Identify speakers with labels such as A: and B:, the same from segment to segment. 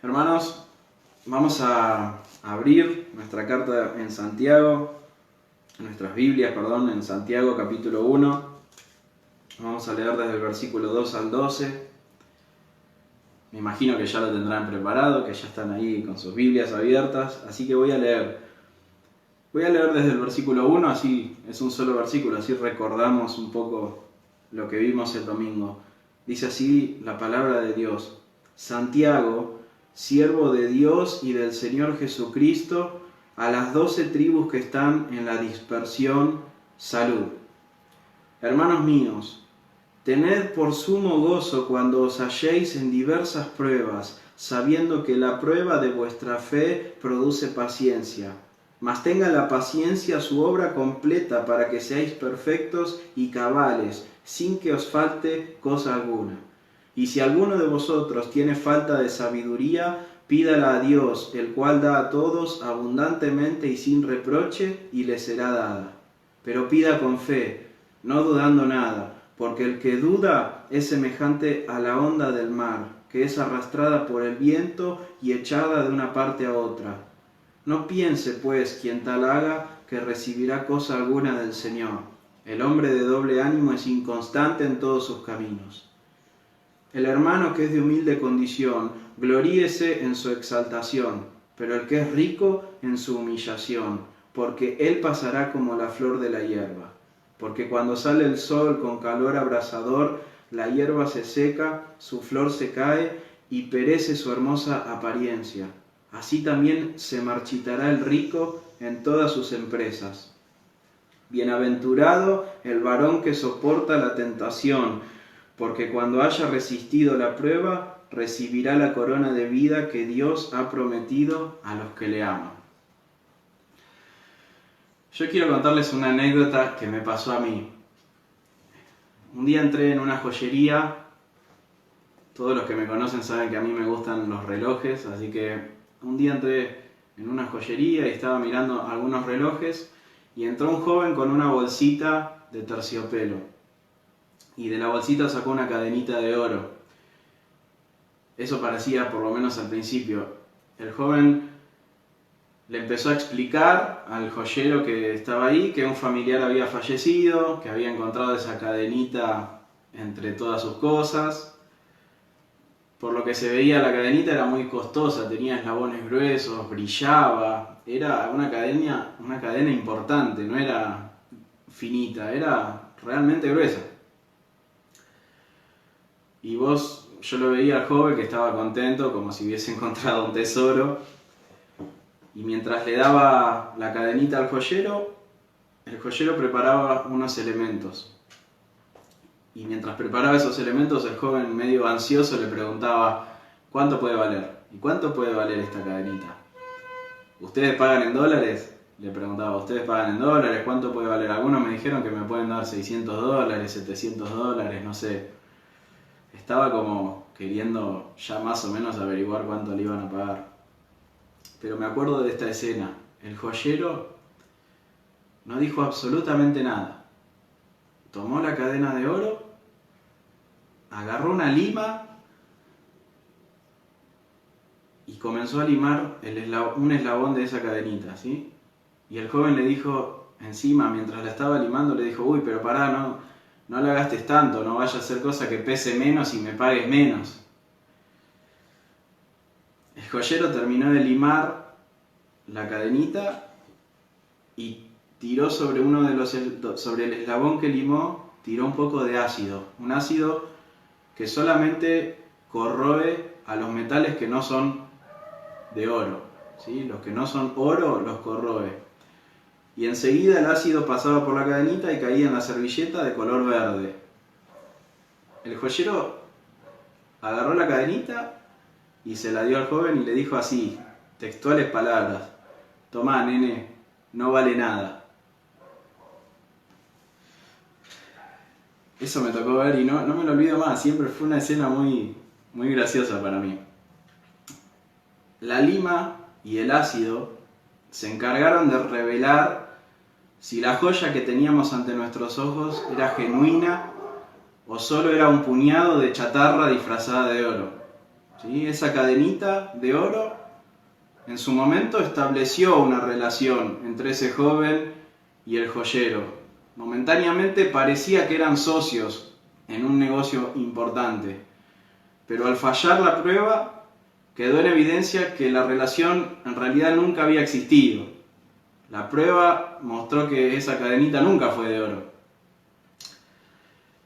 A: Hermanos, vamos a abrir nuestra carta en Santiago, nuestras Biblias, en Santiago capítulo 1. Vamos a leer desde el versículo 2 al 12. Me imagino que ya lo tendrán preparado, que ya están ahí con sus Biblias abiertas, así que voy a leer. Voy a leer desde el versículo 1, así es un solo versículo, así recordamos un poco lo que vimos el domingo. Dice así la palabra de Dios: Santiago, siervo de Dios y del Señor Jesucristo, a las 12 tribus que están en la dispersión, salud. Hermanos míos, tened por sumo gozo cuando os halléis en diversas pruebas, sabiendo que la prueba de vuestra fe produce paciencia. Mas tenga la paciencia su obra completa para que seáis perfectos y cabales, sin que os falte cosa alguna. Y si alguno de vosotros tiene falta de sabiduría, pídala a Dios, el cual da a todos abundantemente y sin reproche, y le será dada. Pero pida con fe, no dudando nada, porque el que duda es semejante a la onda del mar, que es arrastrada por el viento y echada de una parte a otra. No piense, pues, quien tal haga, que recibirá cosa alguna del Señor. El hombre de doble ánimo es inconstante en todos sus caminos. El hermano que es de humilde condición, gloríese en su exaltación, pero el que es rico en su humillación, porque él pasará como la flor de la hierba. Porque cuando sale el sol con calor abrasador, la hierba se seca, su flor se cae y perece su hermosa apariencia. Así también se marchitará el rico en todas sus empresas. Bienaventurado el varón que soporta la tentación, porque cuando haya resistido la prueba, recibirá la corona de vida que Dios ha prometido a los que le aman. Yo quiero contarles una anécdota que me pasó a mí. Un día entré en una joyería. Todos los que me conocen saben que a mí me gustan los relojes, así que un día entré en una joyería y estaba mirando algunos relojes y entró un joven con una bolsita de terciopelo. Y de la bolsita sacó una cadenita de oro. Eso parecía, por lo menos al principio. El joven le empezó a explicar al joyero que estaba ahí que un familiar había fallecido, que había encontrado esa cadenita entre todas sus cosas. Por lo que se veía, la cadenita era muy costosa, tenía eslabones gruesos, brillaba. Era una cadena importante, no era finita, era realmente gruesa. Y yo lo veía al joven que estaba contento, como si hubiese encontrado un tesoro. Y mientras le daba la cadenita al joyero, el joyero preparaba unos elementos. Y mientras preparaba esos elementos, el joven medio ansioso le preguntaba: ¿cuánto puede valer? ¿Y cuánto puede valer esta cadenita? ¿Ustedes pagan en dólares? Le preguntaba: ¿ustedes pagan en dólares? ¿Cuánto puede valer? Algunos me dijeron que me pueden dar $600, $700, no sé. Estaba como queriendo ya más o menos averiguar cuánto le iban a pagar. Pero me acuerdo de esta escena. El joyero no dijo absolutamente nada. Tomó la cadena de oro, agarró una lima y comenzó a limar un eslabón de esa cadenita, ¿sí? Y el joven le dijo encima, mientras la estaba limando, le dijo: uy, pero pará, no la gastes tanto, no vaya a ser cosa que pese menos y me pagues menos. El joyero terminó de limar la cadenita y tiró sobre el eslabón que limó, tiró un poco de ácido. Un ácido que solamente corroe a los metales que no son de oro, ¿sí? Los que no son oro los corroe. Y enseguida el ácido pasaba por la cadenita y caía en la servilleta de color verde. El joyero agarró la cadenita y se la dio al joven y le dijo así, textuales palabras: tomá, nene, no vale nada. Eso me tocó ver y no me lo olvido más, siempre fue una escena muy, muy graciosa para mí. La lima y el ácido se encargaron de revelar si la joya que teníamos ante nuestros ojos era genuina o solo era un puñado de chatarra disfrazada de oro. ¿sí? Esa cadenita de oro en su momento estableció una relación entre ese joven y el joyero. Momentáneamente parecía que eran socios en un negocio importante, pero al fallar la prueba quedó en evidencia que la relación en realidad nunca había existido. La prueba mostró que esa cadenita nunca fue de oro.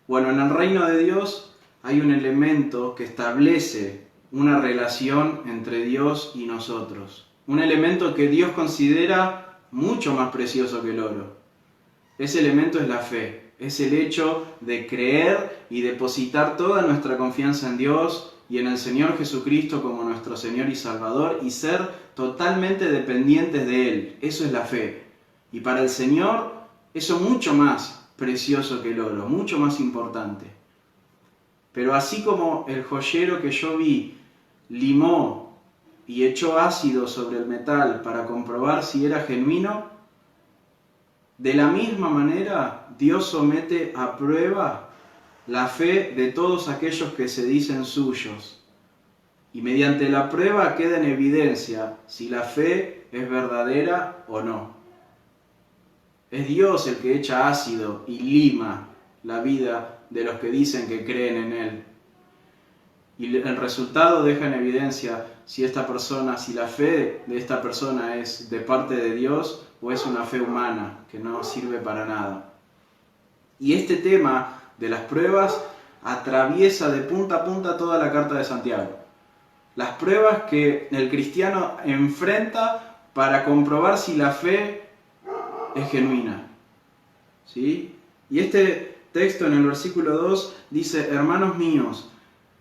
A: Bueno, en el reino de Dios hay un elemento que establece una relación entre Dios y nosotros. Un elemento que Dios considera mucho más precioso que el oro. Ese elemento es la fe. Es el hecho de creer y depositar toda nuestra confianza en Dios y en el Señor Jesucristo como nuestro Señor y Salvador y ser totalmente dependientes de Él. Eso es la fe. Y para el Señor, eso mucho más precioso que el oro, mucho más importante. Pero así como el joyero que yo vi limó y echó ácido sobre el metal para comprobar si era genuino, de la misma manera Dios somete a prueba la fe de todos aquellos que se dicen suyos. Y mediante la prueba queda en evidencia si la fe es verdadera o no. Es Dios el que echa ácido y lima la vida de los que dicen que creen en Él. Y el resultado deja en evidencia si la fe de esta persona es de parte de Dios o es una fe humana que no sirve para nada. Y este tema de las pruebas atraviesa de punta a punta toda la carta de Santiago. Las pruebas que el cristiano enfrenta para comprobar si la fe es genuina. ¿Sí? Y este texto en el versículo 2 dice: hermanos míos,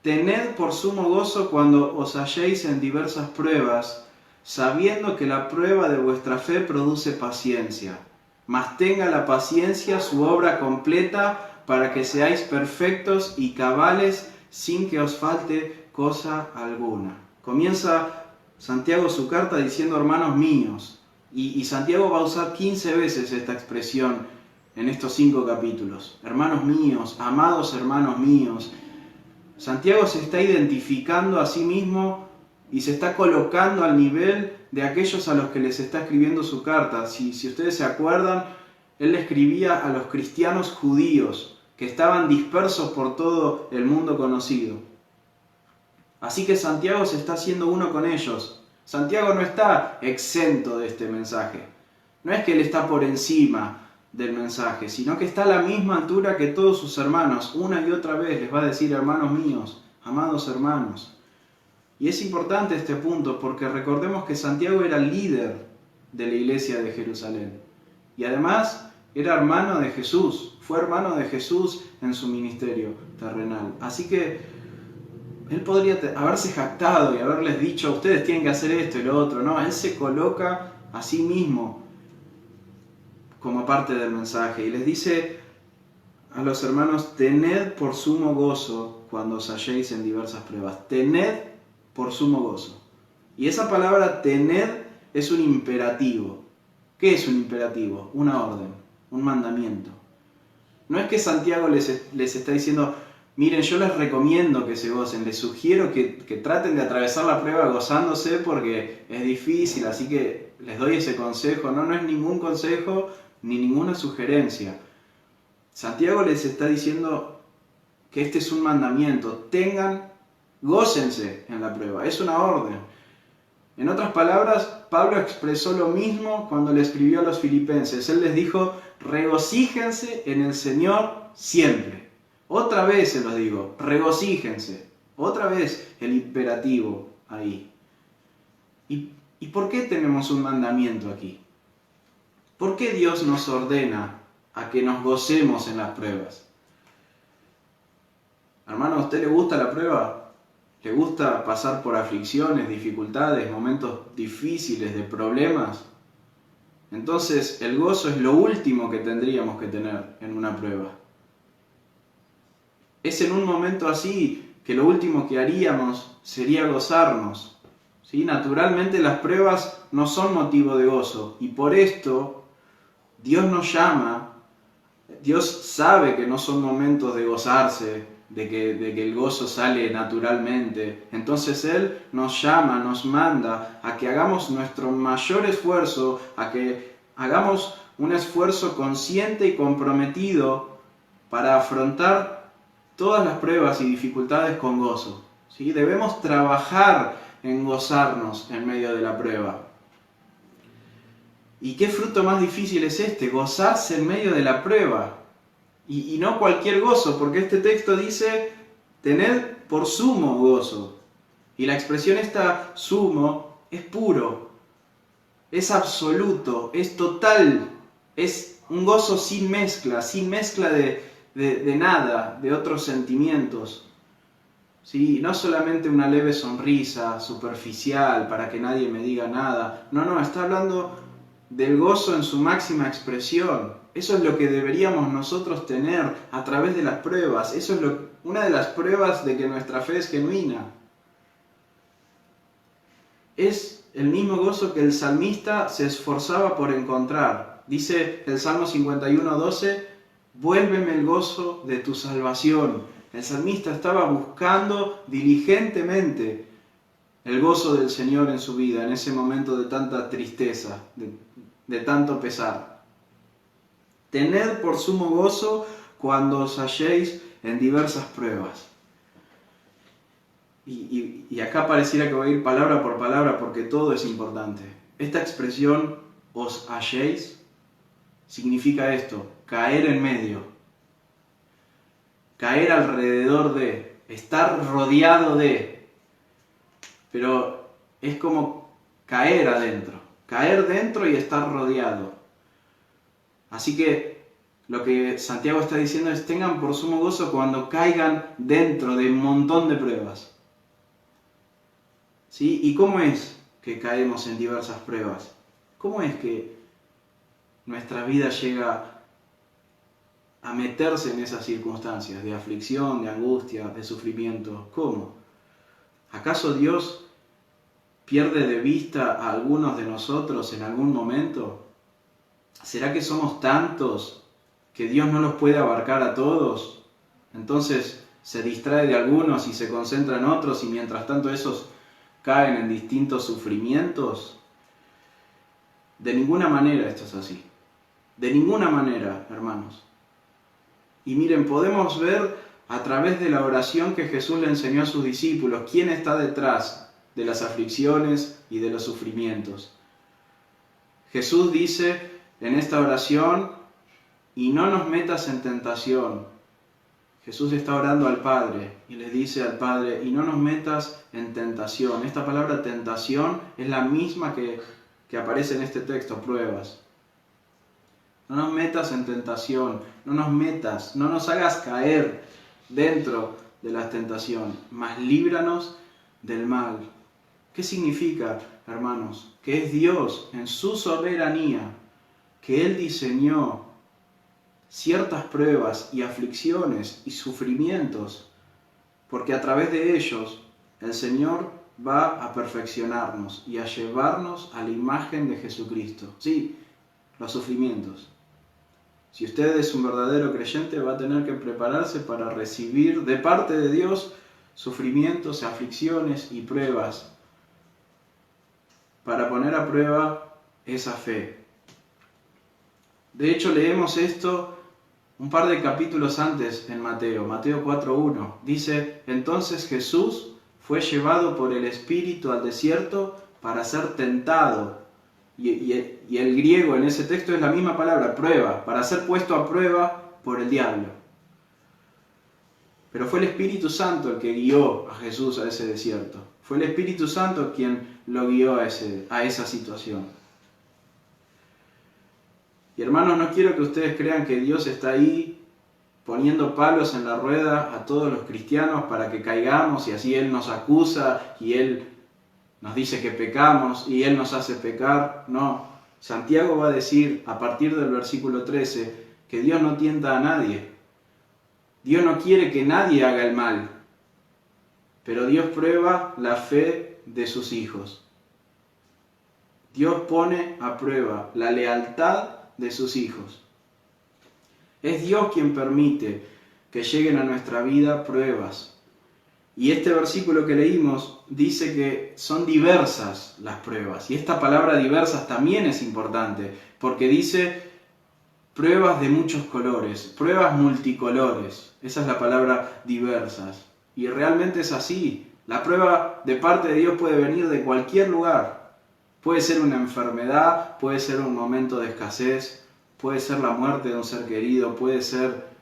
A: tened por sumo gozo cuando os halléis en diversas pruebas, sabiendo que la prueba de vuestra fe produce paciencia. Mas tenga la paciencia su obra completa, para que seáis perfectos y cabales, sin que os falte cosa alguna. Comienza Santiago su carta diciendo hermanos míos, y Santiago va a usar 15 veces esta expresión en estos 5 capítulos. Hermanos míos, amados hermanos míos. Santiago se está identificando a sí mismo y se está colocando al nivel de aquellos a los que les está escribiendo su carta. Si ustedes se acuerdan, él le escribía a los cristianos judíos que estaban dispersos por todo el mundo conocido. Así que Santiago se está haciendo uno con ellos. Santiago no está exento de este mensaje. No es que él está por encima del mensaje, sino que está a la misma altura que todos sus hermanos. Una y otra vez les va a decir: hermanos míos, amados hermanos. Y es importante este punto porque recordemos que Santiago era líder de la iglesia de Jerusalén. Y además era hermano de Jesús, fue hermano de Jesús en su ministerio terrenal. Así que él podría haberse jactado y haberles dicho: ustedes tienen que hacer esto y lo otro. No, él se coloca a sí mismo como parte del mensaje y les dice a los hermanos: tened por sumo gozo cuando os halléis en diversas pruebas. Tened por sumo gozo. Y esa palabra tened es un imperativo. ¿Qué es un imperativo? Una orden, un mandamiento. No es que Santiago les está diciendo: miren, yo les recomiendo que se gocen, les sugiero que traten de atravesar la prueba gozándose porque es difícil, así que les doy ese consejo. No es ningún consejo ni ninguna sugerencia. Santiago les está diciendo que este es un mandamiento. Gócense en la prueba, es una orden. En otras palabras, Pablo expresó lo mismo cuando le escribió a los filipenses. Él les dijo: regocíjense en el Señor siempre. Otra vez se los digo, regocíjense. Otra vez el imperativo ahí. ¿Y por qué tenemos un mandamiento aquí? ¿Por qué Dios nos ordena a que nos gocemos en las pruebas? Hermano, ¿a usted le gusta la prueba? ¿Le gusta pasar por aflicciones, dificultades, momentos difíciles, de problemas? Entonces el gozo es lo último que tendríamos que tener en una prueba. Es en un momento así que lo último que haríamos sería gozarnos. ¿Sí? Naturalmente las pruebas no son motivo de gozo y por esto Dios nos llama. Dios sabe que no son momentos de gozarse, de que el gozo sale naturalmente. Entonces Él nos llama, nos manda a que hagamos nuestro mayor esfuerzo, a que hagamos un esfuerzo consciente y comprometido para afrontar todas las pruebas y dificultades con gozo. ¿Sí? Debemos trabajar en gozarnos en medio de la prueba. ¿Y qué fruto más difícil es este? Gozarse en medio de la prueba. Y no cualquier gozo, porque este texto dice tener por sumo gozo. Y la expresión esta sumo es puro, es absoluto, es total, es un gozo sin mezcla de nada, de otros sentimientos. ¿Sí? No solamente una leve sonrisa superficial para que nadie me diga nada. No, está hablando del gozo en su máxima expresión. Eso es lo que deberíamos nosotros tener a través de las pruebas. Eso es una de las pruebas de que nuestra fe es genuina. Es el mismo gozo que el salmista se esforzaba por encontrar. Dice el Salmo 51:12, vuélveme el gozo de tu salvación. El salmista estaba buscando diligentemente el gozo del Señor en su vida, en ese momento de tanta tristeza, de tanto pesar. Tened por sumo gozo cuando os halléis en diversas pruebas. Y acá pareciera que voy a ir palabra por palabra porque todo es importante. Esta expresión, os halléis, significa esto, caer en medio, caer alrededor de, estar rodeado de, pero es como caer adentro, caer dentro y estar rodeado. Así que lo que Santiago está diciendo es tengan por sumo gozo cuando caigan dentro de un montón de pruebas. ¿Sí? ¿Y cómo es que caemos en diversas pruebas? ¿Cómo es que nuestra vida llega a meterse en esas circunstancias de aflicción, de angustia, de sufrimiento? ¿Cómo? ¿Acaso Dios pierde de vista a algunos de nosotros en algún momento? ¿Será que somos tantos que Dios no los puede abarcar a todos? Entonces se distrae de algunos y se concentra en otros y mientras tanto esos caen en distintos sufrimientos. De ninguna manera esto es así. De ninguna manera, hermanos. Y miren, podemos ver a través de la oración que Jesús le enseñó a sus discípulos quién está detrás de las aflicciones y de los sufrimientos. Jesús dice en esta oración, y no nos metas en tentación. Jesús está orando al Padre y le dice al Padre, y no nos metas en tentación. Esta palabra tentación es la misma que aparece en este texto, pruebas. No nos metas en tentación, no nos hagas caer dentro de la tentación, mas líbranos del mal. ¿Qué significa, hermanos? Que es Dios en su soberanía, que Él diseñó ciertas pruebas y aflicciones y sufrimientos, porque a través de ellos el Señor va a perfeccionarnos y a llevarnos a la imagen de Jesucristo. Sí, los sufrimientos. Si usted es un verdadero creyente, va a tener que prepararse para recibir de parte de Dios sufrimientos, aflicciones y pruebas, para poner a prueba esa fe. De hecho, leemos esto un par de capítulos antes en Mateo 4:1. Dice, entonces Jesús fue llevado por el Espíritu al desierto para ser tentado. Y el griego en ese texto es la misma palabra, prueba, para ser puesto a prueba por el diablo. Pero fue el Espíritu Santo el que guió a Jesús a ese desierto. Fue el Espíritu Santo quien lo guió a esa situación. Y hermanos, no quiero que ustedes crean que Dios está ahí poniendo palos en la rueda a todos los cristianos para que caigamos y así Él nos acusa y Él nos dice que pecamos y Él nos hace pecar. No, Santiago va a decir a partir del versículo 13 que Dios no tienta a nadie. Dios no quiere que nadie haga el mal, pero Dios prueba la fe de sus hijos. Dios pone a prueba la lealtad de sus hijos. Es Dios quien permite que lleguen a nuestra vida pruebas. Y este versículo que leímos dice que son diversas las pruebas. Y esta palabra diversas también es importante, porque dice pruebas de muchos colores, pruebas multicolores. Esa es la palabra diversas. Y realmente es así. La prueba de parte de Dios puede venir de cualquier lugar. Puede ser una enfermedad, puede ser un momento de escasez, puede ser la muerte de un ser querido, puede ser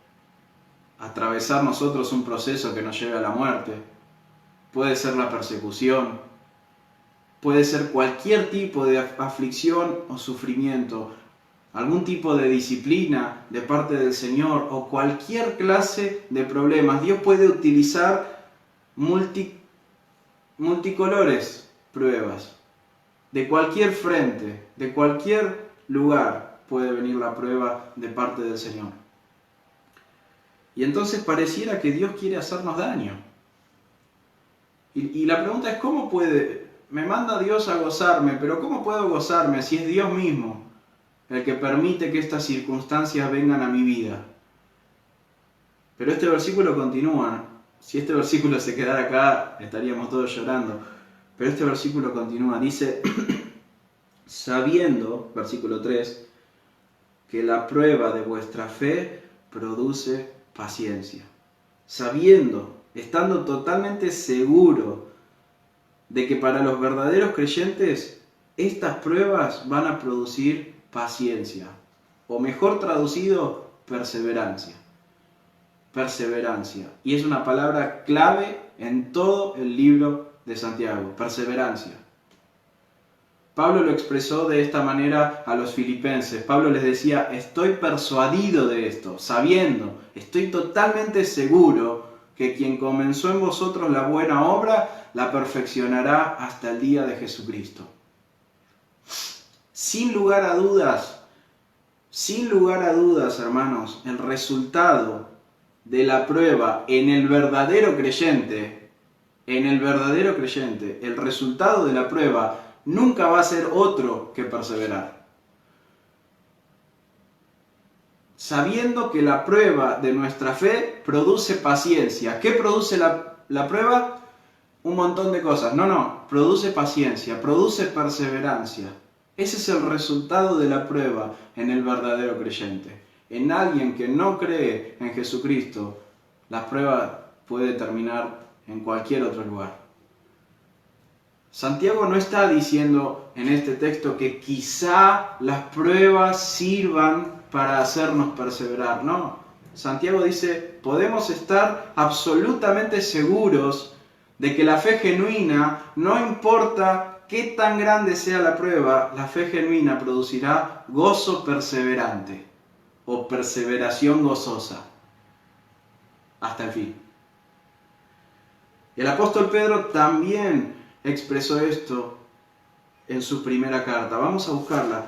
A: atravesar nosotros un proceso que nos lleve a la muerte, puede ser la persecución, puede ser cualquier tipo de aflicción o sufrimiento, algún tipo de disciplina de parte del Señor o cualquier clase de problemas. Dios puede utilizar multicolores pruebas. De cualquier frente, de cualquier lugar puede venir la prueba de parte del Señor. Y entonces pareciera que Dios quiere hacernos daño. Y la pregunta es, ¿cómo puede? Me manda Dios a gozarme, pero ¿cómo puedo gozarme si es Dios mismo el que permite que estas circunstancias vengan a mi vida? Pero este versículo continúa. Si este versículo se quedara acá, estaríamos todos llorando. Pero este versículo continúa. Dice, sabiendo, versículo 3, que la prueba de vuestra fe produce paciencia. Sabiendo, estando totalmente seguro de que para los verdaderos creyentes estas pruebas van a producir paciencia. O mejor traducido, perseverancia. Perseverancia. Y es una palabra clave en todo el libro de Santiago. Perseverancia. Pablo lo expresó de esta manera a los filipenses. Pablo les decía, estoy persuadido de esto, sabiendo, estoy totalmente seguro que quien comenzó en vosotros la buena obra, la perfeccionará hasta el día de Jesucristo. Sin lugar a dudas, hermanos, el resultado de la prueba en el verdadero creyente, el resultado de la prueba nunca va a ser otro que perseverar. Sabiendo que la prueba de nuestra fe produce paciencia. ¿Qué produce la prueba? Un montón de cosas. No, produce paciencia, produce perseverancia. Ese es el resultado de la prueba en el verdadero creyente. En alguien que no cree en Jesucristo, la prueba puede terminar en cualquier otro lugar. Santiago no está diciendo en este texto que quizá las pruebas sirvan para hacernos perseverar. No, Santiago dice, podemos estar absolutamente seguros de que la fe genuina, no importa qué tan grande sea la prueba, la fe genuina producirá gozo perseverante o perseveración gozosa hasta el fin. El apóstol Pedro también expresó esto en su primera carta. Vamos a buscarla.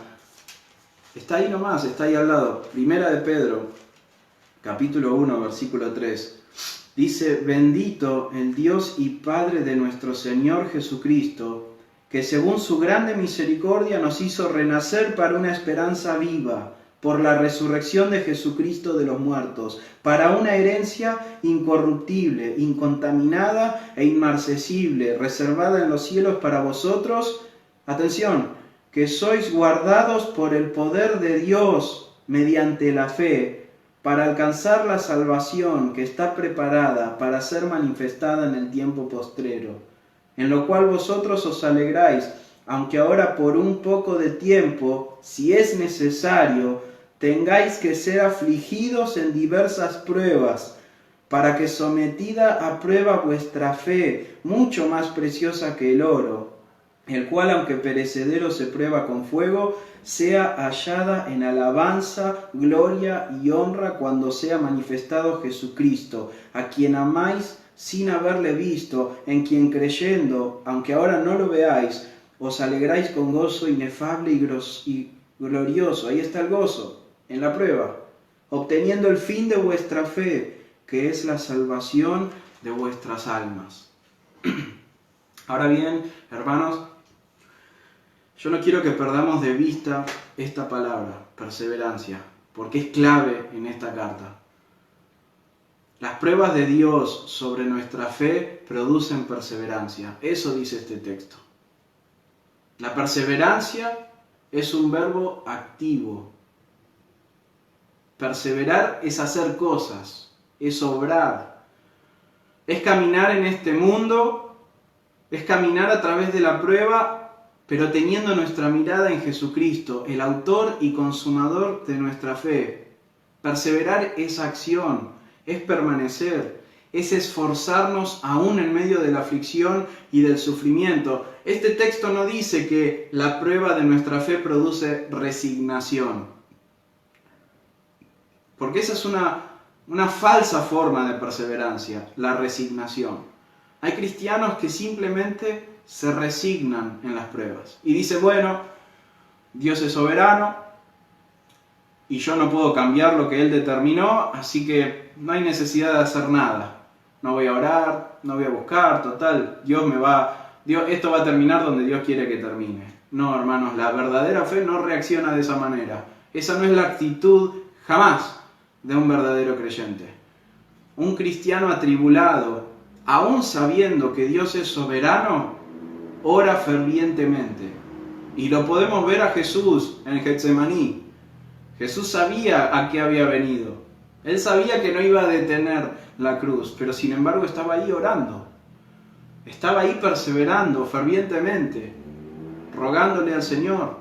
A: Está ahí nomás, está ahí al lado. Primera de Pedro, capítulo 1, versículo 3. Dice, bendito el Dios y Padre de nuestro Señor Jesucristo, que según su grande misericordia nos hizo renacer para una esperanza viva, por la resurrección de Jesucristo de los muertos, para una herencia incorruptible, incontaminada e inmarcesible, reservada en los cielos para vosotros, atención, que sois guardados por el poder de Dios mediante la fe, para alcanzar la salvación que está preparada para ser manifestada en el tiempo postrero, en lo cual vosotros os alegráis, aunque ahora por un poco de tiempo, si es necesario, tengáis que ser afligidos en diversas pruebas, para que sometida a prueba vuestra fe, mucho más preciosa que el oro, el cual aunque perecedero se prueba con fuego, sea hallada en alabanza, gloria y honra cuando sea manifestado Jesucristo, a quien amáis sin haberle visto, en quien creyendo, aunque ahora no lo veáis, os alegráis con gozo inefable y glorioso. Ahí está el gozo, en la prueba, obteniendo el fin de vuestra fe, que es la salvación de vuestras almas. Ahora bien, hermanos, yo no quiero que perdamos de vista esta palabra, perseverancia, porque es clave en esta carta. Las pruebas de Dios sobre nuestra fe producen perseverancia. Eso dice este texto. La perseverancia es un verbo activo. Perseverar es hacer cosas, es obrar, es caminar en este mundo, es caminar a través de la prueba, pero teniendo nuestra mirada en Jesucristo, el autor y consumador de nuestra fe. Perseverar es acción, es permanecer, es esforzarnos aún en medio de la aflicción y del sufrimiento. Este texto no dice que la prueba de nuestra fe produce resignación, porque esa es una falsa forma de perseverancia, la resignación. Hay cristianos que simplemente se resignan en las pruebas y dicen, bueno, Dios es soberano y yo no puedo cambiar lo que Él determinó, así que no hay necesidad de hacer nada. No voy a orar, no voy a buscar, total, esto va a terminar donde Dios quiere que termine. No, hermanos, la verdadera fe no reacciona de esa manera. Esa no es la actitud jamás de un verdadero creyente. Un cristiano atribulado, aún sabiendo que Dios es soberano, ora fervientemente. Y lo podemos ver a Jesús en Getsemaní. Jesús sabía a qué había venido. Él sabía que no iba a detener la cruz, pero sin embargo estaba ahí orando. Estaba ahí perseverando fervientemente, rogándole al Señor.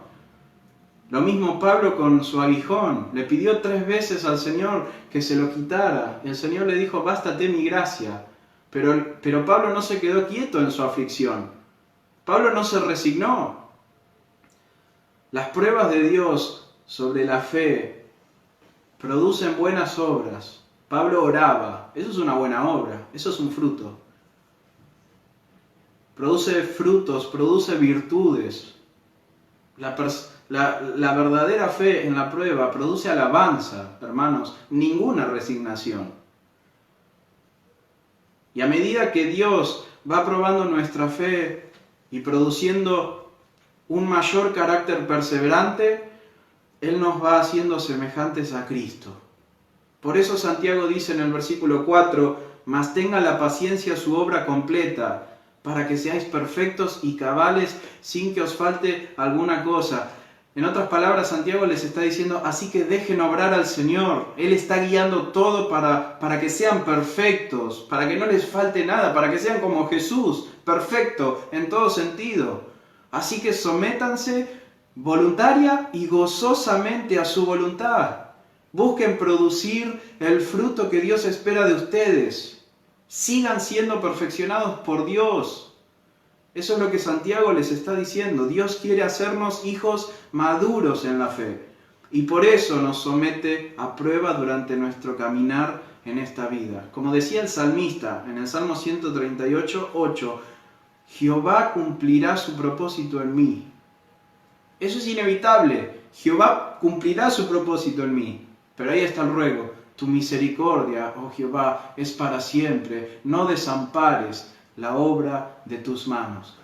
A: Lo mismo Pablo con su aguijón. Le pidió 3 veces al Señor que se lo quitara. El Señor le dijo, bástate mi gracia. Pero Pablo no se quedó quieto en su aflicción. Pablo no se resignó. Las pruebas de Dios sobre la fe producen buenas obras. Pablo oraba. Eso es una buena obra. Eso es un fruto. Produce frutos, produce virtudes. La verdadera fe en la prueba produce alabanza, hermanos, ninguna resignación. Y a medida que Dios va probando nuestra fe y produciendo un mayor carácter perseverante, Él nos va haciendo semejantes a Cristo. Por eso Santiago dice en el versículo 4, mas tenga la paciencia su obra completa, para que seáis perfectos y cabales sin que os falte alguna cosa. En otras palabras, Santiago les está diciendo, así que dejen obrar al Señor. Él está guiando todo para que sean perfectos, para que no les falte nada, para que sean como Jesús, perfecto en todo sentido. Así que sométanse voluntaria y gozosamente a su voluntad. Busquen producir el fruto que Dios espera de ustedes. Sigan siendo perfeccionados por Dios. Eso es lo que Santiago les está diciendo. Dios quiere hacernos hijos maduros en la fe. Y por eso nos somete a prueba durante nuestro caminar en esta vida. Como decía el salmista en el Salmo 138, 8, Jehová cumplirá su propósito en mí. Eso es inevitable. Jehová cumplirá su propósito en mí. Pero ahí está el ruego. Tu misericordia, oh Jehová, es para siempre. No desampares la obra de tus manos.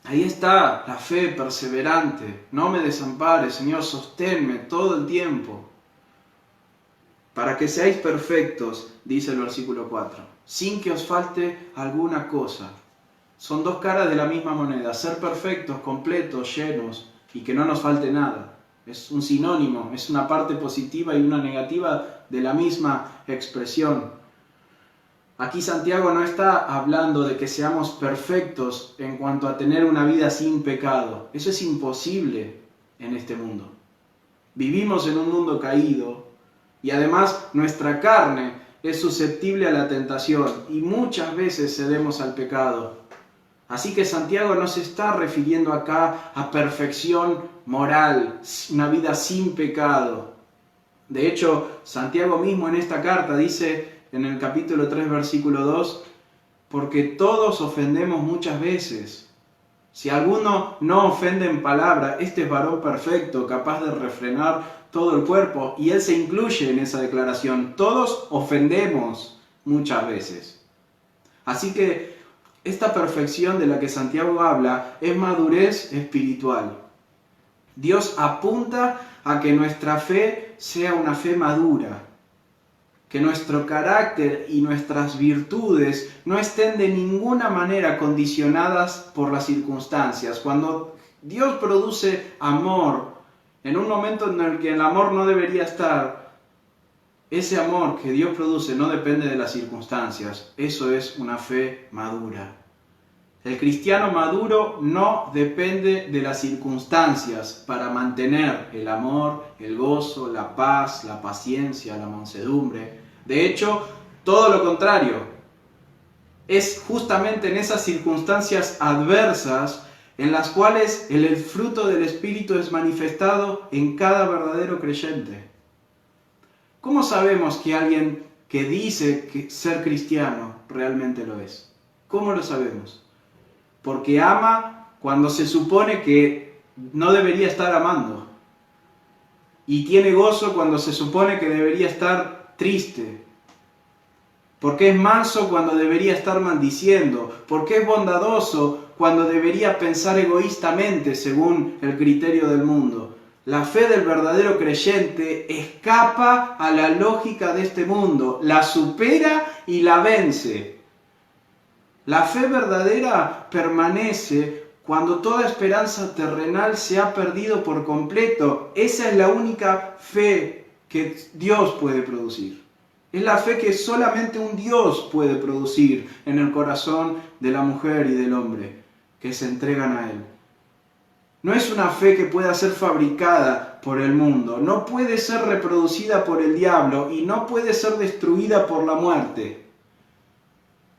A: Ahí está la fe perseverante. No me desampares, Señor, sosténme todo el tiempo. Para que seáis perfectos, dice el versículo 4, sin que os falte alguna cosa. Son 2 caras de la misma moneda. Ser perfectos, completos, llenos y que no nos falte nada. Es un sinónimo, es una parte positiva y una negativa de la misma expresión. Aquí Santiago no está hablando de que seamos perfectos en cuanto a tener una vida sin pecado. Eso es imposible en este mundo. Vivimos en un mundo caído y además nuestra carne es susceptible a la tentación y muchas veces cedemos al pecado. Así que Santiago no se está refiriendo acá a perfección moral, una vida sin pecado. De hecho, Santiago mismo en esta carta dice en el capítulo 3, versículo 2, porque todos ofendemos muchas veces. Si alguno no ofende en palabra, este es varón perfecto, capaz de refrenar todo el cuerpo. Y él se incluye en esa declaración. Todos ofendemos muchas veces. Así que esta perfección de la que Santiago habla es madurez espiritual. Dios apunta a que nuestra fe sea una fe madura. que nuestro carácter y nuestras virtudes no estén de ninguna manera condicionadas por las circunstancias. Cuando Dios produce amor, en un momento en el que el amor no debería estar, ese amor que Dios produce no depende de las circunstancias. Eso es una fe madura. El cristiano maduro no depende de las circunstancias para mantener el amor, el gozo, la paz, la paciencia, la mansedumbre. De hecho, todo lo contrario. Es justamente en esas circunstancias adversas en las cuales el fruto del Espíritu es manifestado en cada verdadero creyente. ¿Cómo sabemos que alguien que dice que ser cristiano realmente lo es? ¿Cómo lo sabemos? Porque ama cuando se supone que no debería estar amando. Y tiene gozo cuando se supone que debería estar triste. Porque es manso cuando debería estar maldiciendo. Porque es bondadoso cuando debería pensar egoístamente según el criterio del mundo. La fe del verdadero creyente escapa a la lógica de este mundo, la supera y la vence. La fe verdadera permanece cuando toda esperanza terrenal se ha perdido por completo. Esa es la única fe que Dios puede producir. Es la fe que solamente un Dios puede producir en el corazón de la mujer y del hombre que se entregan a Él. No es una fe que pueda ser fabricada por el mundo, no puede ser reproducida por el diablo y no puede ser destruida por la muerte.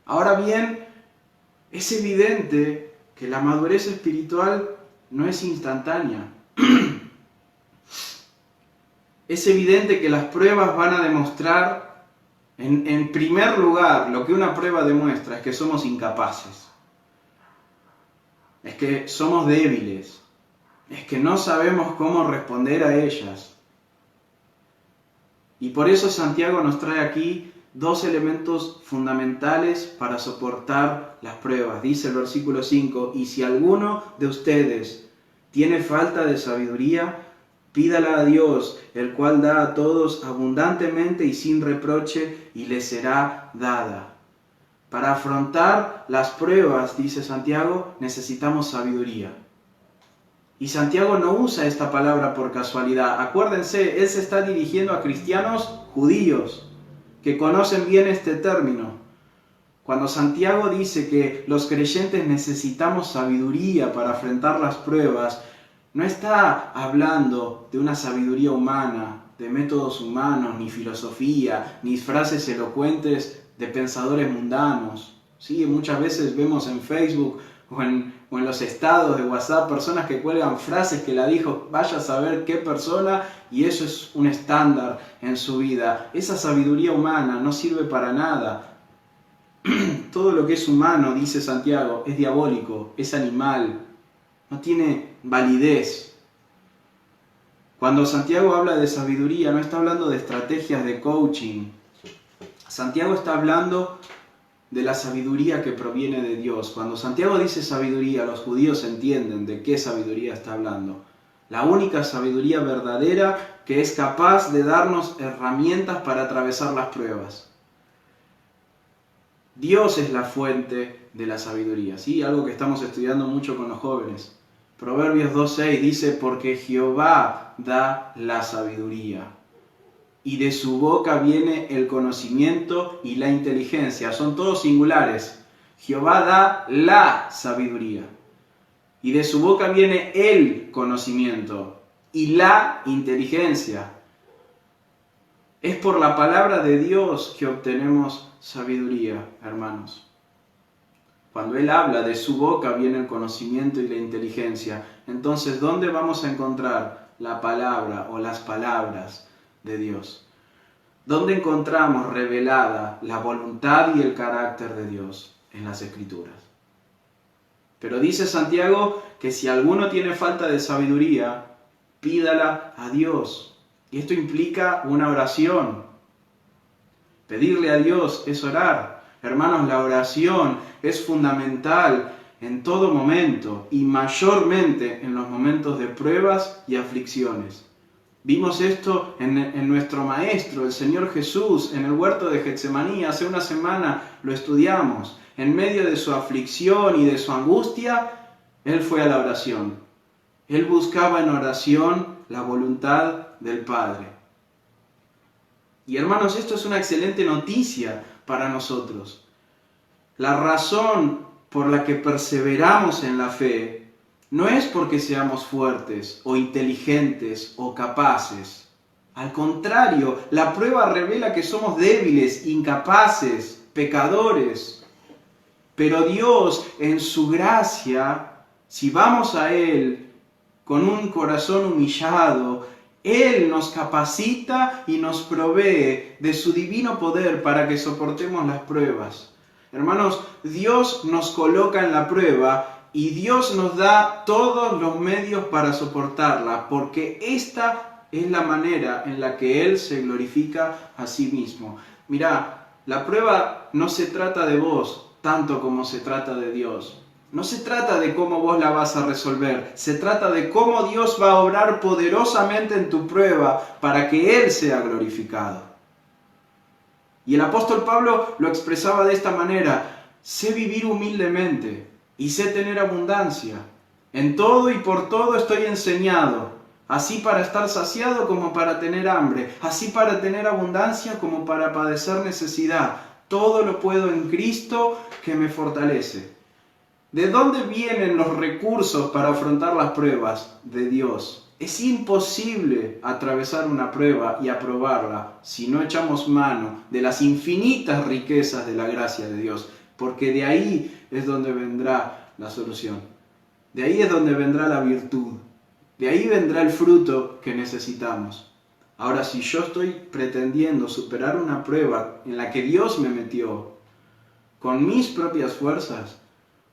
A: Ahora bien, es evidente que la madurez espiritual no es instantánea. Es evidente que las pruebas van a demostrar, en primer lugar, lo que una prueba demuestra es que somos incapaces. Es que somos débiles. Es que no sabemos cómo responder a ellas. Y por eso Santiago nos trae aquí dos elementos fundamentales para soportar las pruebas. Dice el versículo 5, y si alguno de ustedes tiene falta de sabiduría, pídala a Dios, el cual da a todos abundantemente y sin reproche, y le será dada. Para afrontar las pruebas, dice Santiago, necesitamos sabiduría. Y Santiago no usa esta palabra por casualidad. Acuérdense, él se está dirigiendo a cristianos judíos que conocen bien este término. Cuando Santiago dice que los creyentes necesitamos sabiduría para afrontar las pruebas, no está hablando de una sabiduría humana, de métodos humanos, ni filosofía, ni frases elocuentes de pensadores mundanos. Sí, muchas veces vemos en Facebook o en los estados de WhatsApp personas que cuelgan frases que la dijo vaya a saber qué persona y eso es un estándar en su vida. Esa sabiduría humana no sirve para nada. Todo lo que es humano, dice Santiago, es diabólico, es animal, no tiene validez. Cuando Santiago habla de sabiduría, no está hablando de estrategias de coaching. Santiago está hablando de la sabiduría que proviene de Dios. Cuando Santiago dice sabiduría, los judíos entienden de qué sabiduría está hablando. La única sabiduría verdadera que es capaz de darnos herramientas para atravesar las pruebas. Dios es la fuente de la sabiduría, ¿sí? Algo que estamos estudiando mucho con los jóvenes. Proverbios 2:6 dice, porque Jehová da la sabiduría, y de su boca viene el conocimiento y la inteligencia. Son todos singulares. Jehová da la sabiduría, y de su boca viene el conocimiento y la inteligencia. Es por la palabra de Dios que obtenemos sabiduría, hermanos. Cuando Él habla, de su boca viene el conocimiento y la inteligencia. Entonces, ¿dónde vamos a encontrar la palabra o las palabras de Dios? ¿Dónde encontramos revelada la voluntad y el carácter de Dios? En las Escrituras. Pero dice Santiago que si alguno tiene falta de sabiduría, pídala a Dios. Y esto implica una oración. Pedirle a Dios es orar. Hermanos, la oración es fundamental en todo momento y mayormente en los momentos de pruebas y aflicciones. Vimos esto en nuestro Maestro, el Señor Jesús, en el huerto de Getsemaní. Hace una semana lo estudiamos. En medio de su aflicción y de su angustia, Él fue a la oración. Él buscaba en oración la voluntad del Padre. Y hermanos, esto es una excelente noticia para nosotros. La razón por la que perseveramos en la fe no es porque seamos fuertes o inteligentes o capaces. Al contrario, la prueba revela que somos débiles, incapaces, pecadores. Pero Dios, en su gracia, si vamos a Él con un corazón humillado, Él nos capacita y nos provee de su divino poder para que soportemos las pruebas. Hermanos, Dios nos coloca en la prueba y Dios nos da todos los medios para soportarla, porque esta es la manera en la que Él se glorifica a sí mismo. Mirá, la prueba no se trata de vos tanto como se trata de Dios. No se trata de cómo vos la vas a resolver, se trata de cómo Dios va a obrar poderosamente en tu prueba para que Él sea glorificado. Y el apóstol Pablo lo expresaba de esta manera: sé vivir humildemente y sé tener abundancia. En todo y por todo estoy enseñado, así para estar saciado como para tener hambre, así para tener abundancia como para padecer necesidad. Todo lo puedo en Cristo que me fortalece. ¿De dónde vienen los recursos para afrontar las pruebas? De Dios. Es imposible atravesar una prueba y aprobarla si no echamos mano de las infinitas riquezas de la gracia de Dios, porque de ahí es donde vendrá la solución. De ahí es donde vendrá la virtud. De ahí vendrá el fruto que necesitamos. Ahora, si yo estoy pretendiendo superar una prueba en la que Dios me metió con mis propias fuerzas,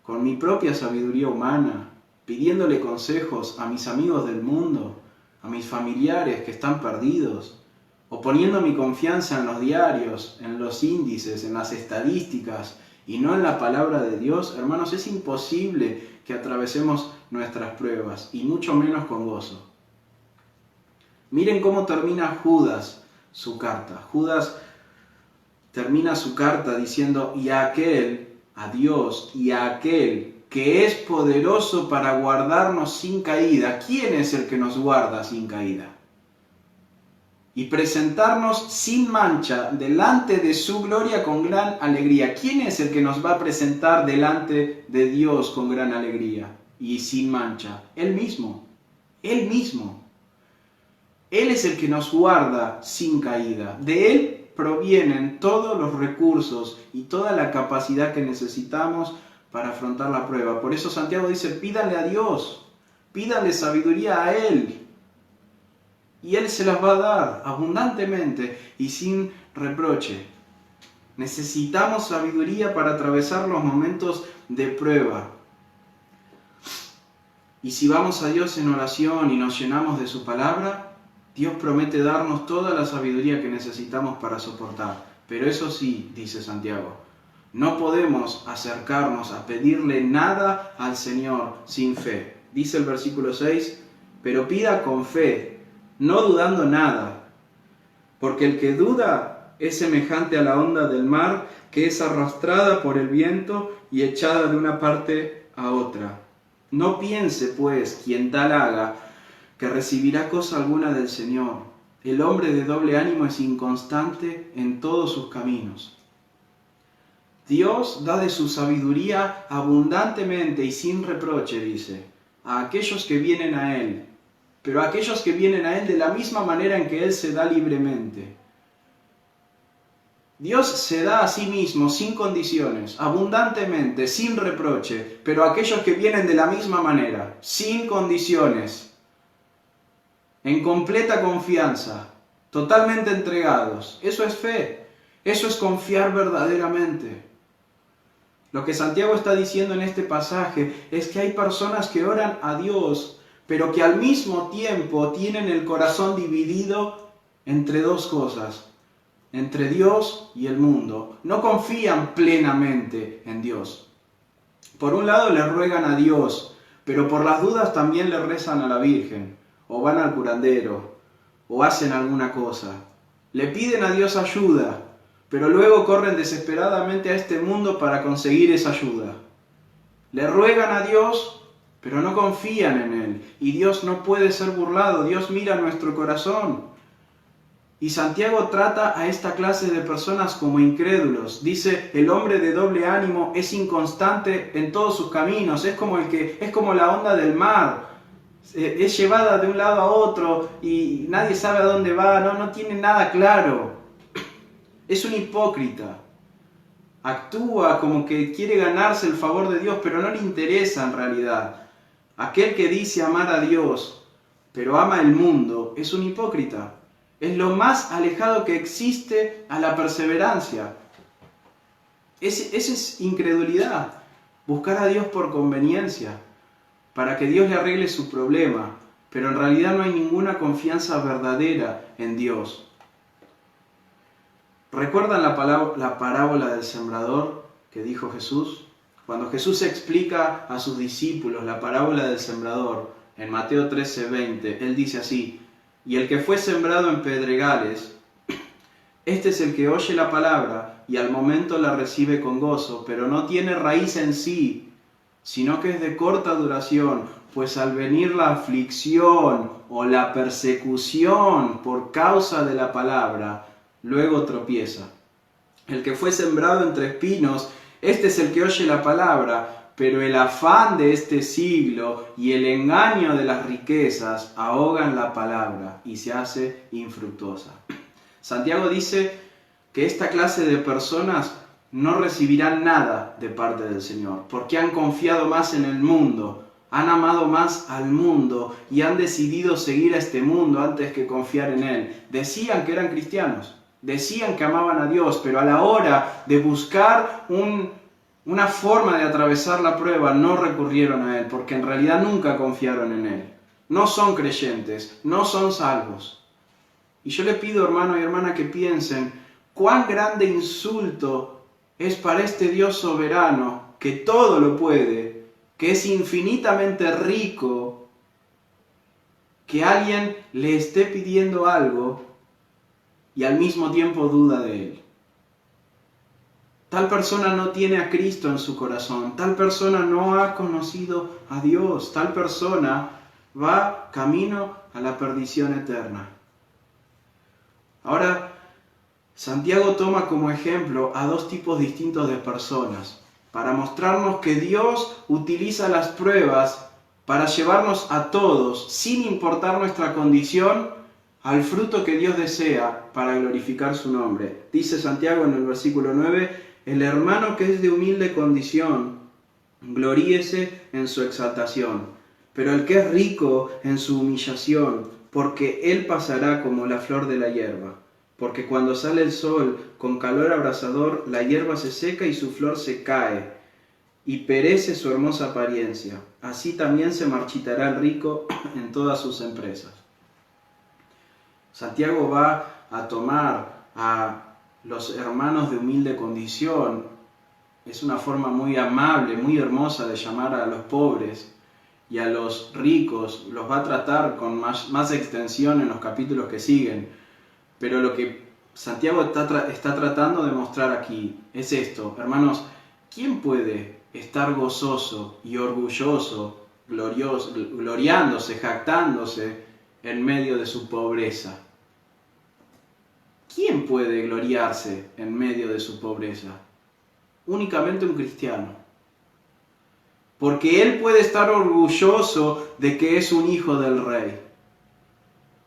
A: con mi propia sabiduría humana, pidiéndole consejos a mis amigos del mundo, a mis familiares que están perdidos, o poniendo mi confianza en los diarios, en los índices, en las estadísticas, y no en la palabra de Dios, hermanos, es imposible que atravesemos nuestras pruebas, y mucho menos con gozo. Miren cómo termina Judas su carta. Judas termina su carta diciendo: y a aquel, a Dios, y a aquel que es poderoso para guardarnos sin caída. ¿Quién es el que nos guarda sin caída? Y presentarnos sin mancha delante de su gloria con gran alegría. ¿Quién es el que nos va a presentar delante de Dios con gran alegría y sin mancha? Él mismo. Él mismo. Él es el que nos guarda sin caída. De Él provienen todos los recursos y toda la capacidad que necesitamos para afrontar la prueba. Por eso Santiago dice: pídanle a Dios, pídanle sabiduría a Él. Y Él se las va a dar abundantemente y sin reproche. Necesitamos sabiduría para atravesar los momentos de prueba. Y si vamos a Dios en oración y nos llenamos de su palabra, Dios promete darnos toda la sabiduría que necesitamos para soportar. Pero eso sí, dice Santiago, no podemos acercarnos a pedirle nada al Señor sin fe. Dice el versículo 6, pero pida con fe, no dudando nada, porque el que duda es semejante a la onda del mar que es arrastrada por el viento y echada de una parte a otra. No piense, pues, quien tal haga, que recibirá cosa alguna del Señor. El hombre de doble ánimo es inconstante en todos sus caminos. Dios da de su sabiduría abundantemente y sin reproche, dice, a aquellos que vienen a Él, pero a aquellos que vienen a Él de la misma manera en que Él se da libremente. Dios se da a sí mismo sin condiciones, abundantemente, sin reproche, pero a aquellos que vienen de la misma manera, sin condiciones, en completa confianza, totalmente entregados. Eso es fe, eso es confiar verdaderamente. Lo que Santiago está diciendo en este pasaje es que hay personas que oran a Dios, pero que al mismo tiempo tienen el corazón dividido entre dos cosas, entre Dios y el mundo. No confían plenamente en Dios. Por un lado le ruegan a Dios, pero por las dudas también le rezan a la Virgen, o van al curandero, o hacen alguna cosa. Le piden a Dios ayuda, pero luego corren desesperadamente a este mundo para conseguir esa ayuda. Le ruegan a Dios, pero no confían en Él. Y Dios no puede ser burlado, Dios mira nuestro corazón. Y Santiago trata a esta clase de personas como incrédulos. Dice, el hombre de doble ánimo es inconstante en todos sus caminos, es como la onda del mar. Es llevada de un lado a otro y nadie sabe a dónde va, no tiene nada claro. Es un hipócrita. Actúa como que quiere ganarse el favor de Dios, pero no le interesa en realidad. Aquel que dice amar a Dios, pero ama el mundo, es un hipócrita. Es lo más alejado que existe a la perseverancia. Esa es incredulidad. Buscar a Dios por conveniencia, para que Dios le arregle su problema, pero en realidad no hay ninguna confianza verdadera en Dios. ¿Recuerdan la parábola del sembrador que dijo Jesús? Cuando Jesús explica a sus discípulos la parábola del sembrador, en Mateo 13:20, Él dice así, y el que fue sembrado en pedregales, este es el que oye la palabra y al momento la recibe con gozo, pero no tiene raíz en sí, sino que es de corta duración, pues al venir la aflicción o la persecución por causa de la palabra, luego tropieza. El que fue sembrado entre espinos, este es el que oye la palabra, pero el afán de este siglo y el engaño de las riquezas ahogan la palabra y se hace infructuosa. Santiago dice que esta clase de personas no recibirán nada de parte del Señor, porque han confiado más en el mundo, han amado más al mundo y han decidido seguir a este mundo antes que confiar en Él. Decían que eran cristianos, decían que amaban a Dios, pero a la hora de buscar una forma de atravesar la prueba no recurrieron a Él, porque en realidad nunca confiaron en Él. No son creyentes, no son salvos. Y yo le pido, hermano y hermana, que piensen cuán grande insulto es para este Dios soberano, que todo lo puede, que es infinitamente rico, que alguien le esté pidiendo algo y al mismo tiempo duda de Él. Tal persona no tiene a Cristo en su corazón, tal persona no ha conocido a Dios, tal persona va camino a la perdición eterna. Ahora, Santiago toma como ejemplo a dos tipos distintos de personas para mostrarnos que Dios utiliza las pruebas para llevarnos a todos, sin importar nuestra condición, al fruto que Dios desea para glorificar su nombre. Dice Santiago en el versículo 9, el hermano que es de humilde condición, gloríese en su exaltación, pero el que es rico en su humillación, porque él pasará como la flor de la hierba. Porque cuando sale el sol con calor abrasador, la hierba se seca y su flor se cae, y perece su hermosa apariencia. Así también se marchitará el rico en todas sus empresas. Santiago va a tomar a los hermanos de humilde condición. Es una forma muy amable, muy hermosa de llamar a los pobres, y a los ricos los va a tratar con más extensión en los capítulos que siguen. Pero lo que Santiago está tratando de mostrar aquí es esto. Hermanos, ¿quién puede estar gozoso y orgulloso, gloriándose, jactándose en medio de su pobreza? ¿Quién puede gloriarse en medio de su pobreza? Únicamente un cristiano. Porque él puede estar orgulloso de que es un hijo del rey.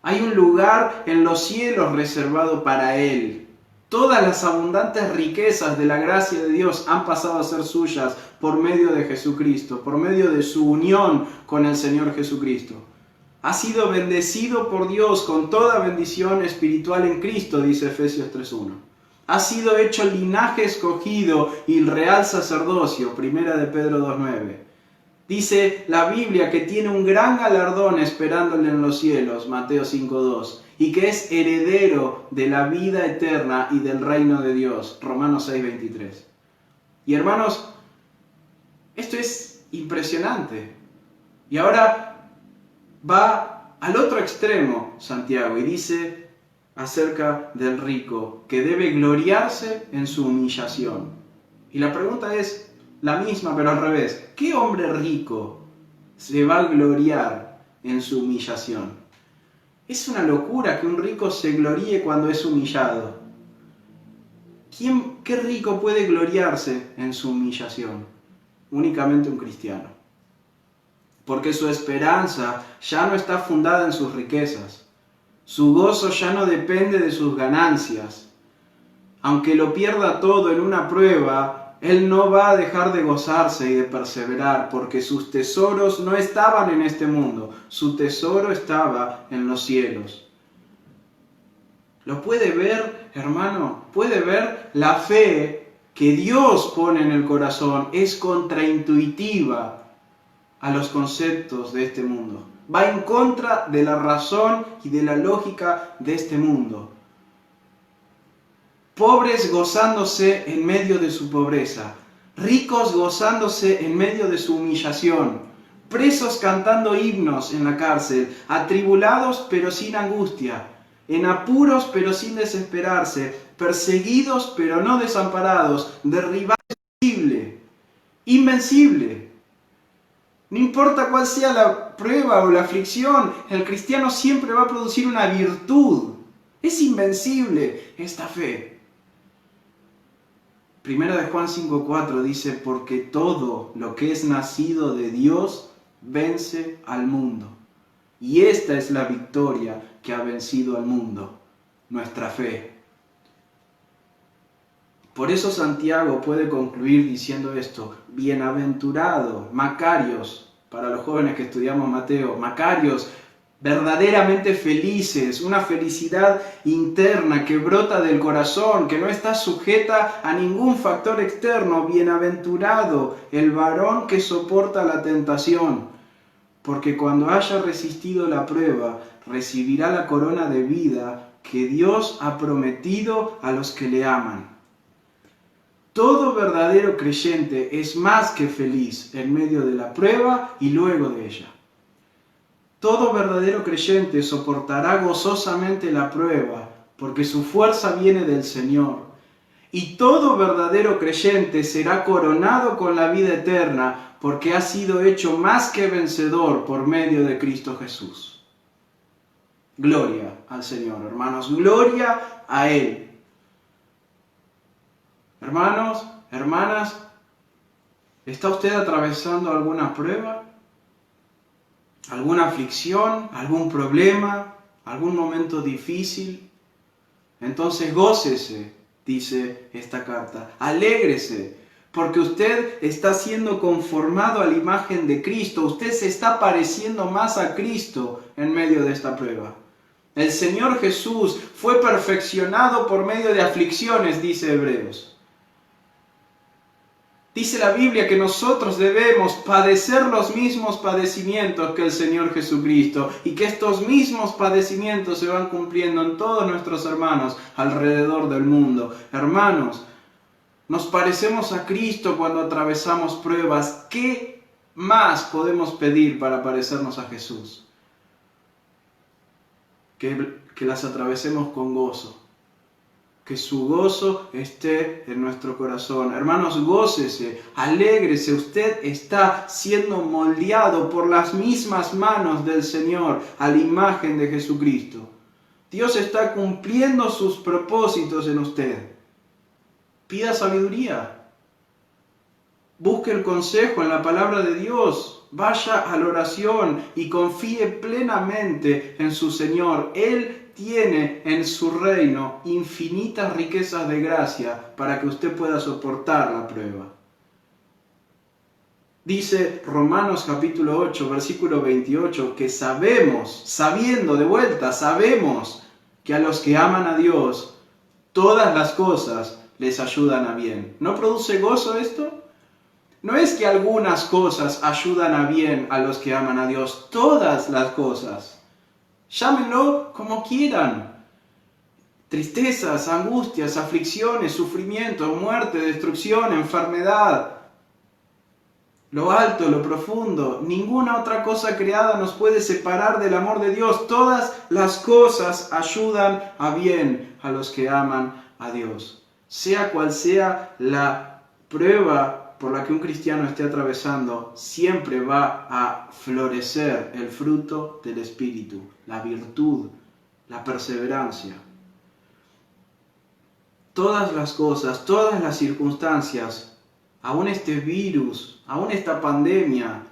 A: Hay un lugar en los cielos reservado para él. Todas las abundantes riquezas de la gracia de Dios han pasado a ser suyas por medio de Jesucristo, por medio de su unión con el Señor Jesucristo. Ha sido bendecido por Dios con toda bendición espiritual en Cristo, dice Efesios 3:1. Ha sido hecho linaje escogido y real sacerdocio, primera de Pedro 2:9. Dice la Biblia que tiene un gran galardón esperándole en los cielos, Mateo 5:2, y que es heredero de la vida eterna y del reino de Dios, Romanos 6:23. Y hermanos, esto es impresionante. Y ahora va al otro extremo Santiago y dice acerca del rico que debe gloriarse en su humillación. Y la pregunta es la misma pero al revés. ¿Qué hombre rico se va a gloriar en su humillación? Es una locura que un rico se gloríe cuando es humillado. ¿Qué rico puede gloriarse en su humillación? Únicamente un cristiano. Porque su esperanza ya no está fundada en sus riquezas. Su gozo ya no depende de sus ganancias. Aunque lo pierda todo en una prueba, él no va a dejar de gozarse y de perseverar, porque sus tesoros no estaban en este mundo, su tesoro estaba en los cielos. ¿Lo puede ver, hermano? ¿Puede ver? La fe que Dios pone en el corazón es contraintuitiva a los conceptos de este mundo. Va en contra de la razón y de la lógica de este mundo. Pobres gozándose en medio de su pobreza, ricos gozándose en medio de su humillación, presos cantando himnos en la cárcel, atribulados pero sin angustia, en apuros pero sin desesperarse, perseguidos pero no desamparados, derribados invencible. No importa cuál sea la prueba o la aflicción, el cristiano siempre va a producir una virtud. Es invencible esta fe. Primera de Juan 5:4 dice, porque todo lo que es nacido de Dios vence al mundo. Y esta es la victoria que ha vencido al mundo, nuestra fe. Por eso Santiago puede concluir diciendo esto, bienaventurado, macarios, para los jóvenes que estudiamos Mateo, macarios, verdaderamente felices, una felicidad interna que brota del corazón, que no está sujeta a ningún factor externo. Bienaventurado el varón que soporta la tentación, porque cuando haya resistido la prueba, recibirá la corona de vida que Dios ha prometido a los que le aman. Todo verdadero creyente es más que feliz en medio de la prueba y luego de ella. Todo verdadero creyente soportará gozosamente la prueba, porque su fuerza viene del Señor. Y todo verdadero creyente será coronado con la vida eterna, porque ha sido hecho más que vencedor por medio de Cristo Jesús. Gloria al Señor, hermanos, gloria a Él. Hermanos, hermanas, ¿está usted atravesando alguna prueba? ¿Alguna aflicción? ¿Algún problema? ¿Algún momento difícil? Entonces gócese, dice esta carta. Alégrese, porque usted está siendo conformado a la imagen de Cristo. Usted se está pareciendo más a Cristo en medio de esta prueba. El Señor Jesús fue perfeccionado por medio de aflicciones, dice Hebreos. Dice la Biblia que nosotros debemos padecer los mismos padecimientos que el Señor Jesucristo y que estos mismos padecimientos se van cumpliendo en todos nuestros hermanos alrededor del mundo. Hermanos, nos parecemos a Cristo cuando atravesamos pruebas. ¿Qué más podemos pedir para parecernos a Jesús? Que las atravesemos con gozo. Que su gozo esté en nuestro corazón. Hermanos, gócese, alégrese. Usted está siendo moldeado por las mismas manos del Señor a la imagen de Jesucristo. Dios está cumpliendo sus propósitos en usted. Pida sabiduría. Busque el consejo en la palabra de Dios. Vaya a la oración y confíe plenamente en su Señor. Él tiene en su reino infinitas riquezas de gracia para que usted pueda soportar la prueba. Dice Romanos capítulo 8, versículo 28, que sabemos que a los que aman a Dios, todas las cosas les ayudan a bien. ¿No produce gozo esto? No es que algunas cosas ayudan a bien a los que aman a Dios, todas las cosas. Llámenlo como quieran. Tristezas, angustias, aflicciones, sufrimiento, muerte, destrucción, enfermedad. lo alto, lo profundo, ninguna otra cosa creada nos puede separar del amor de Dios. Todas las cosas ayudan a bien a los que aman a Dios. Sea cual sea la prueba por la que un cristiano esté atravesando, siempre va a florecer el fruto del Espíritu, la virtud, la perseverancia. Todas las cosas, todas las circunstancias, aún este virus, aún esta pandemia,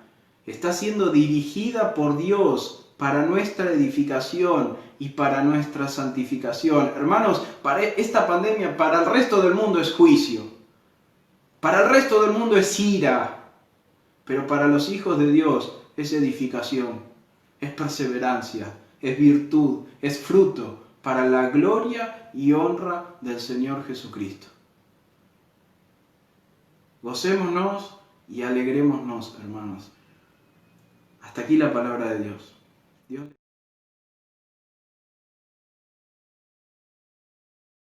A: está siendo dirigida por Dios para nuestra edificación y para nuestra santificación. Hermanos, para esta pandemia, para el resto del mundo es juicio. Para el resto del mundo es ira. Pero para los hijos de Dios es edificación, es perseverancia, es virtud, es fruto para la gloria y honra del Señor Jesucristo. Gocémonos y alegrémonos, hermanos. Hasta aquí la palabra de Dios.